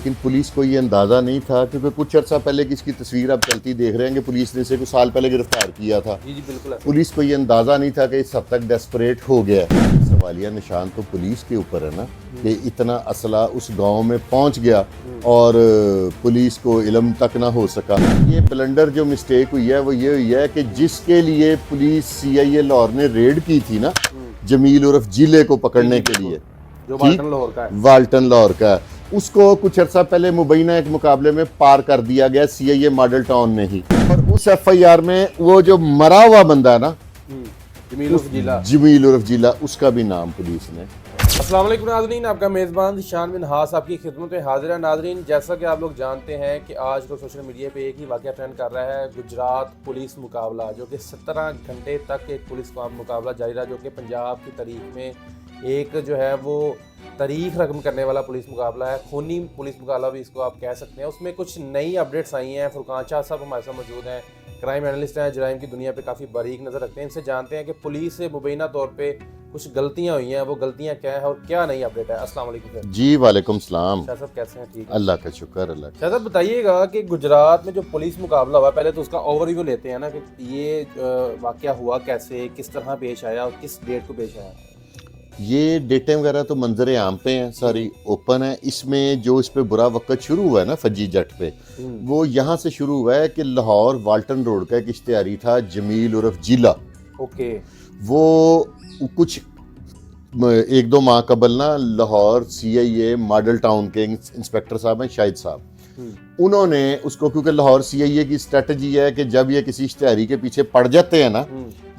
लेकिन पुलिस को ये अंदाज़ा नहीं था, क्योंकि कुछ अर्सा पहले की इसकी तस्वीर आप चलती देख रहे हैं कि पुलिस ने इसे कुछ साल पहले गिरफ्तार किया था। जी बिल्कुल ऐसा। पुलिस को ये अंदाज़ा नहीं था कि इस हद तक डेस्परेट हो गया है। सवालिया निशान तो पुलिस के ऊपर है ना कि इतना असला उस गांव में पहुंच गया और पुलिस को इल्म तक ना हो सका। ये ब्लंडर जो मिस्टेक हुई है वो ये हुई है कि जिसके लिए पुलिस CIA लाहौर ने रेड की थी ना, जमील उर्फ जिले को पकड़ने के लिए, जो वाल्टन लाहौर का है, वाल्टन लाहौर का है, उसको कुछ अर्सा पहले मुबैना एक मुकाबले में पार कर दिया गया CIA मॉडल टाउन ने ही। और उस FIR में वो जो मरा हुआ बंदा है ना, जमील उर्फ जिला, उसका भी नाम पुलिस ने। अस्सलाम वालेकुम नाज़रीन, आपका मेज़बान शान बिन हास आपकी खिदमत में हाजिर है। नाज़रीन, जैसा कि आप लोग जानते हैं कि आज को सोशल मीडिया पे एक ही वाक़या ट्रेंड कर रहा है, गुजरात पुलिस मुकाबला, जो कि 17 घंटे तक एक पुलिस मुकाबला जारी रहा, जो कि पंजाब की तारीख में एक जो है वो तारीख रकम करने वाला पुलिस मुकाबला है, खूनी पुलिस मुकाबला भी इसको आप कह सकते हैं। उसमें कुछ नई अपडेट्स आई हैं। फुरकान शाह साहब हमारे साथ मौजूद हैं, क्राइम एनालिस्ट हैं, जराइम की दुनिया पे काफ़ी बारीक नज़र रखते हैं। इनसे जानते हैं कि पुलिस से मुबैना तौर पे कुछ गलतियां हुई हैं, वो गलतियां क्या है और क्या नई अपडेट है। अस्सलाम वालेकुम सर। जी वालेकुम सलाम। शाह साहब कैसे हैं? ठीक, अल्लाह का शुक्र। अल्लाह शाह साहब बताइएगा कि गुजरात में जो पुलिस मुकाबला हुआ, पहले तो उसका ओवरव्यू लेते हैं ना कि ये वाक़या हुआ कैसे, किस तरह पेश आया और किस डेट को पेश आया। ये डेटें वगैरह तो मंजर आम पे हैं, सारी ओपन है। इसमें जो इस पे बुरा वक्त शुरू हुआ है ना फजी जट पे, वो यहाँ से शुरू हुआ है कि लाहौर वाल्टन रोड का एक इश्तिहारी था, जमील उर्फ जिला। ओके। वो कुछ 1-2 माह कबल ना लाहौर CIA मॉडल टाउन के इंस्पेक्टर साहब हैं, शाहिद साहब, उन्होंने उसको, क्योंकि लाहौर CIA की स्ट्रेटजी है कि जब ये किसी इश्तिहारी के पीछे पड़ जाते हैं ना,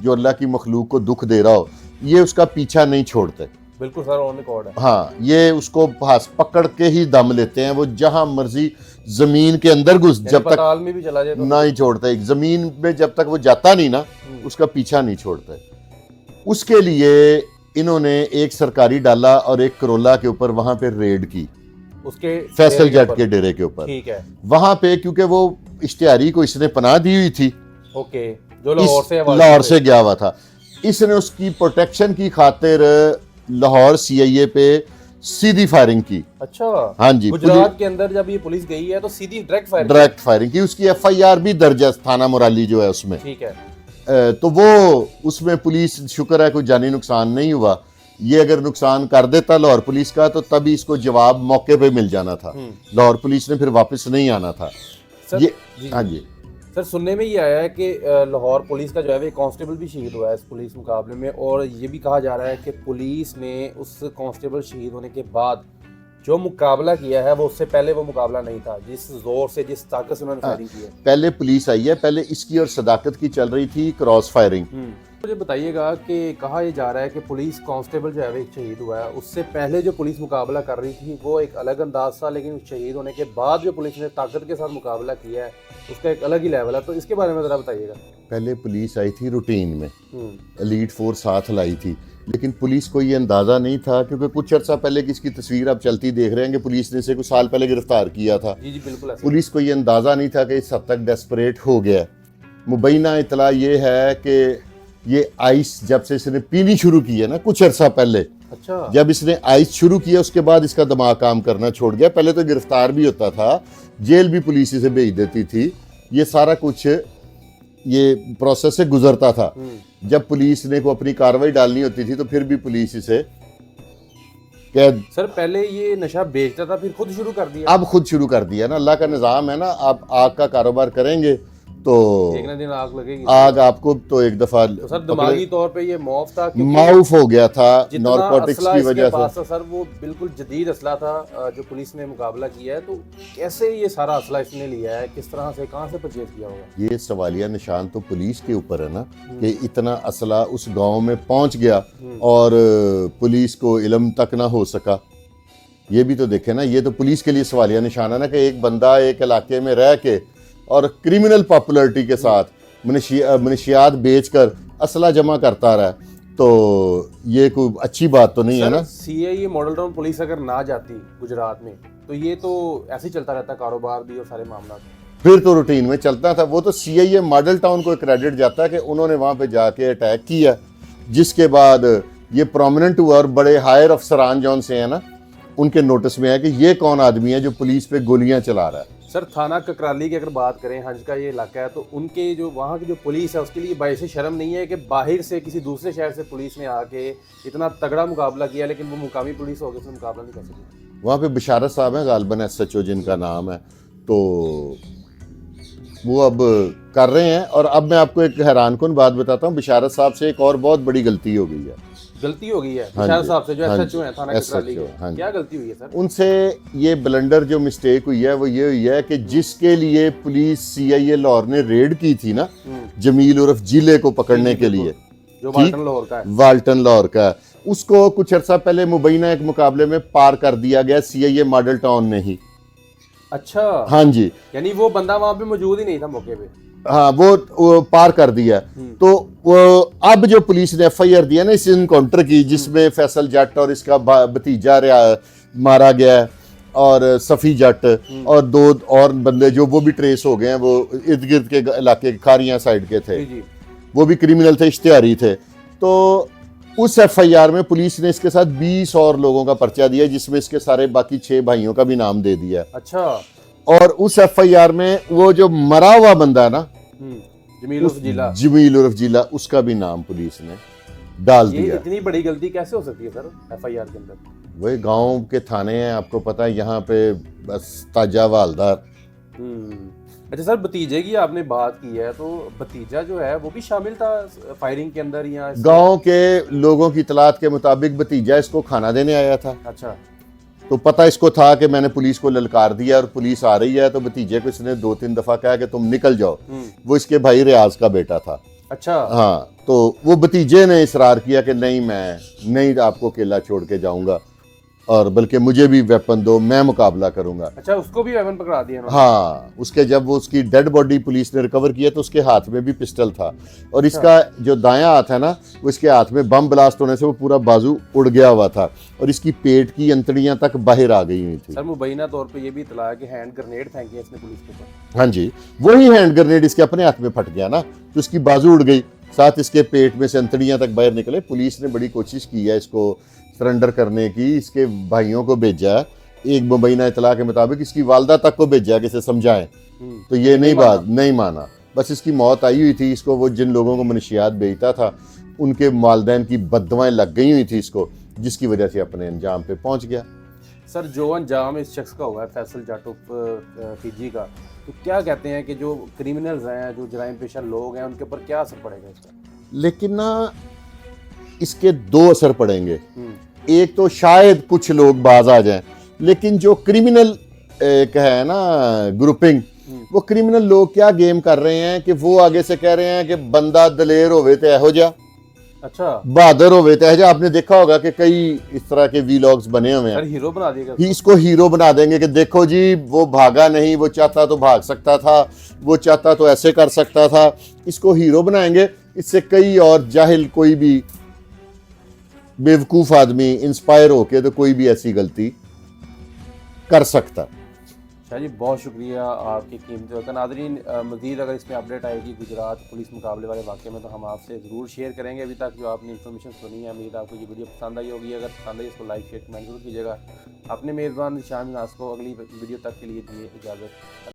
जो अल्लाह की मखलूक को दुख दे रहा हो, ये उसका पीछा नहीं छोड़ते। बिल्कुल सर, ऑन रिकॉर्ड है। हाँ, ये उसको पास पकड़ के ही दम लेते हैं। वो जहां मर्जी जमीन के अंदर घुस, जब तक में भी चला जाए तो नहीं छोड़ते, जमीन में जब तक वो जाता नहीं ना, उसका पीछा नहीं छोड़ते। उसके लिए इन्होंने एक सरकारी डाला और एक करोला के ऊपर वहां पे रेड की, उसके फैसल जट के डेरे के ऊपर। ठीक है। वहां पे क्योंकि वो इश्तिहारी को इसने पनाह दी हुई थी, ओके, जो लाहौर से गया हुआ था, इसने उसकी प्रोटेक्शन की खातिर लाहौर CIA पे सीधी फायरिंग की। अच्छा। हाँ जी, गुजरात के अंदर जब ये पुलिस गई है तो सीधी डायरेक्ट फायरिंग की। उसकी FIR भी दर्ज है थाना मुराली जो है उसमें। ठीक है। तो वो उसमें पुलिस, शुक्र है कोई जानी नुकसान नहीं हुआ। ये अगर नुकसान कर देता लाहौर पुलिस का तो तभी इसको जवाब मौके पे मिल जाना था। लाहौर पुलिस ने फिर वापस नहीं आना था। ये हाँ जी सर, सुनने में ये आया है कि लाहौर पुलिस का जो है वो कांस्टेबल भी शहीद हुआ है इस पुलिस मुकाबले में, और ये भी कहा जा रहा है कि पुलिस ने उस कांस्टेबल शहीद होने के बाद जो मुकाबला किया है वो उससे पहले वो मुकाबला नहीं था, जिस जोर से, जिस ताकत से उन्होंने फायरिंग की है। पहले पुलिस आई है, पहले इसकी और सदाकत की चल रही थी क्रॉस फायरिंग। मुझे बताइएगा कि कहा यह जा रहा है कि पुलिस कांस्टेबल जो है वो एक शहीद हुआ है, उससे पहले जो पुलिस मुकाबला कर रही थी वो एक अलग अंदाज था, लेकिन शहीद होने के बाद जो पुलिस ने ताकत के साथ मुकाबला किया है उसका एक अलग ही लेवल है। तो इसके बारे में जरा बताइएगा। पहले पुलिस आई थी रूटीन में, एलीट फोर्स साथ लाई थी, लेकिन पुलिस को ये अंदाज़ा नहीं था, क्योंकि कुछ अर्सा पहले की इसकी तस्वीर आप चलती देख रहे हैं कि पुलिस ने इसे कुछ साल पहले गिरफ्तार किया था। जी बिल्कुल। पुलिस को ये अंदाज़ा नहीं था कि इस हद तक डेस्परेट हो गया। मुबैना इतला ये है कि ये आइस जब से इसने पीनी शुरू की है ना कुछ अर्सा पहले, अच्छा, जब जब इसने आइस शुरू किया उसके बाद इसका दिमाग काम करना छोड़ गया। पहले तो गिरफ्तार भी होता था, जेल भी पुलिस इसे भेज देती थी, ये सारा कुछ ये प्रोसेस से गुजरता था। जब पुलिस ने को अपनी कार्रवाई डालनी होती थी तो फिर भी पुलिस इसे कैद। सर, पहले ये नशा बेचता था, फिर खुद शुरू कर दिया। अब खुद शुरू कर दिया ना, अल्लाह का निज़ाम है ना। आप आग का कारोबार करेंगे तो एक ना दिन आग लगेगी। आग आपको तो एक दफा तो सर दिमागी तौर पे ये मौफ था, माउफ हो गया था नारकोटिक्स की वजह से। सर वो बिल्कुल जदीद असला था जो पुलिस ने मुकाबला किया है, तो कैसे ये सारा असला इसने लिया है, किस तरह से, कहां से परचेज किया होगा? ये सवालिया निशान तो पुलिस के ऊपर है ना कि इतना असला उस गांव में पहुंच गया और पुलिस को इल्म तक ना हो सका। ये भी तो देखे ना, ये तो पुलिस के लिए सवालिया निशान है ना कि एक बंदा एक इलाके में रह के और क्रिमिनल पॉपुलरिटी के साथ मनशियात बेचकर असला जमा करता रहा, तो ये कोई अच्छी बात तो नहीं है ना। CIA मॉडल टाउन पुलिस अगर ना जाती गुजरात में तो ये तो ऐसे ही चलता रहता, कारोबार भी और सारे मामला फिर तो रूटीन में चलता था। वो तो CIA मॉडल टाउन को क्रेडिट जाता है कि उन्होंने वहाँ पे जाके अटैक किया, जिसके बाद ये प्रोमिनेंट हुआ और बड़े हायर अफसरान जौन से हैं ना उनके नोटिस में आया कि ये कौन आदमी है जो पुलिस पे गोलियां चला रहा है। सर थाना ककराली की अगर बात करें, हंज का ये इलाका है, तो उनके जो वहाँ की जो पुलिस है उसके लिए बायस शर्म नहीं है कि बाहर से किसी दूसरे शहर से पुलिस ने आके इतना तगड़ा मुकाबला किया, लेकिन वो मुकामी पुलिस हो गई, उसने मुकाबला नहीं कर सकी। वहाँ पे बिशारत साहब हैं गालबन SHO जिनका नाम है, तो वो अब कर रहे हैं। और अब मैं आपको एक हैरानकुन बात बताता हूँ, बिशारत साहब से एक और बहुत बड़ी गलती हो गई है। गलती हो गई है हाँ बिशारत जी, साहब से जो हाँ SHO है थाना ककराली SHO, के, हाँ जी। क्या गलती हुई है सर? उनसे ये ब्लंडर जो मिस्टेक हुई है वो ये हुई है कि जिसके लिए पुलिस CIA लाहौर ने रेड की थी ना, जमील उर्फ जिले को पकड़ने के लिए, जो वाल्टन लाहौर का है, वाल्टन लाहौर का, उसको कुछ अर्सा पहले मुबैना एक मुकाबले में पार कर दिया गया CIA मॉडल टाउन में ही। अच्छा, हाँ जी, यानी वो बंदा वहाँ पे मौजूद ही नहीं था मौके पे। हाँ वो पार कर दिया। तो वो अब जो पुलिस ने FIR दिया ना इस इनकाउंटर की, जिसमें फैसल जट और इसका भतीजा मारा गया है, और सफ़ी जट और 2 और बंदे जो वो भी ट्रेस हो गए हैं, वो इर्द गिर्द के इलाके खारियां साइड के थे, जी। वो भी क्रिमिनल थे, इश्तिहारी थे। तो उस FIR में पुलिस ने इसके साथ 20 और लोगों का पर्चा दिया, जिसमें इसके सारे बाकी 6 भाइयों का भी नाम दे दिया। अच्छा, और उस FIR में वो जो मरा हुआ बंदा है ना, जमील उर्फ जिला, जमील उर्फ जिला, उसका भी नाम पुलिस ने डाल ये दिया। इतनी बड़ी गलती कैसे हो सकती है सर FIR के अंदर? वही गांव के थाने हैं, आपको पता है, यहाँ पे बस ताजा वालदार। अच्छा सर, भतीजे की आपने बात की है, तो भतीजा जो है वो भी शामिल था फायरिंग के अंदर या गांव के लोगों की इतलात के मुताबिक भतीजा इसको खाना देने आया था। अच्छा, तो पता इसको था कि मैंने पुलिस को ललकार दिया और पुलिस आ रही है, तो भतीजे को इसने 2-3 दफा कहा कि तुम निकल जाओ। वो इसके भाई रियाज का बेटा था। अच्छा, हाँ, तो वो भतीजे ने इसरार किया कि नहीं, मैं नहीं आपको अकेला छोड़ के जाऊंगा, और बल्कि मुझे भी वेपन दो, मैं मुकाबला करूंगा। अच्छा, उसको भी वेपन पकड़ा दिया उन्होंने? हाँ, उसके जब वो उसकी डेड बॉडी पुलिस ने रिकवर किया तो उसके हाथ में भी पिस्टल था, और इसका जो दायां हाथ है ना, वो इसके हाथ में बम ब्लास्ट होने से वो पूरा बाजू उड़ गया हुआ था, और इसकी पेट की अंतड़ियां तक बाहर आ गई हुई थी। सर मुबैना तौर पे ये भी इतला है कि हैंड ग्रेनेड फेंके इसने पुलिस के ऊपर। हाँ जी, वही हैंड ग्रेनेड इसके अपने हाथ में फट गया ना, तो इसकी बाजू उड़ गई, साथ इसके पेट में से अंतड़ियां तक बाहर निकले। पुलिस ने बड़ी कोशिश की है इसको सरेंडर करने की, इसके भाइयों को भेजा है, एक मुबैना इतला के मुताबिक इसकी वालदा तक को भेजा कि इसे समझाएं, तो ये नहीं माना। बस इसकी मौत आई हुई थी। इसको वो जिन लोगों को मनशियात बेचता था उनके वालदैन की बद्दुआएं लग गई हुई थी इसको, जिसकी वजह से अपने अंजाम पे पहुंच गया। सर जो अंजाम इस शख्स का हुआ है फैसल जाट उर्फ फीजी का, तो क्या कहते हैं कि जो क्रिमिनल्स हैं, जो जराइम पेशा लोग हैं, उनके ऊपर क्या असर पड़ेगा इसका? लेकिन ना इसके 2 असर पड़ेंगे। एक तो शायद कुछ लोग बाज आ जाएं, लेकिन जो क्रिमिनल एक है ना ग्रुपिंग, वो क्रिमिनल लोग क्या गेम कर रहे हैं कि वो आगे से कह रहे हैं कि बंदा दलेर होवे ते एहो जा, अच्छा, बहादुर होवे ते एहो जा। आपने देखा होगा कि कई इस तरह के वीलॉग्स बने हुए हैं। हीरो बना दिएगा इसको हीरो बना देंगे कि देखो जी, वो भागा नहीं, वो चाहता तो भाग सकता था, वो चाहता तो ऐसे कर सकता था। इसको हीरो बनाएंगे। इससे कई और जाहिल, कोई भी बेवकूफ़ आदमी इंस्पायर होके तो कोई भी ऐसी गलती कर सकता। शाह जी, बहुत शुक्रिया आपकी कीमती वक्त। नाज़रीन, मज़ीद अगर इसमें अपडेट आएगी गुजरात पुलिस मुकाबले वाले वाक़े में, तो हम आपसे ज़रूर शेयर करेंगे। अभी तक जो आपने इन्फॉर्मेशन सुनी है, उम्मीद आपको ये वीडियो पसंद आई होगी। अगर पसंद आई इसको लाइक शेयर कमेंट जरूर कीजिएगा। अपने मेज़बान निशान नाज को अगली वीडियो तक के लिए दिए इजाज़त।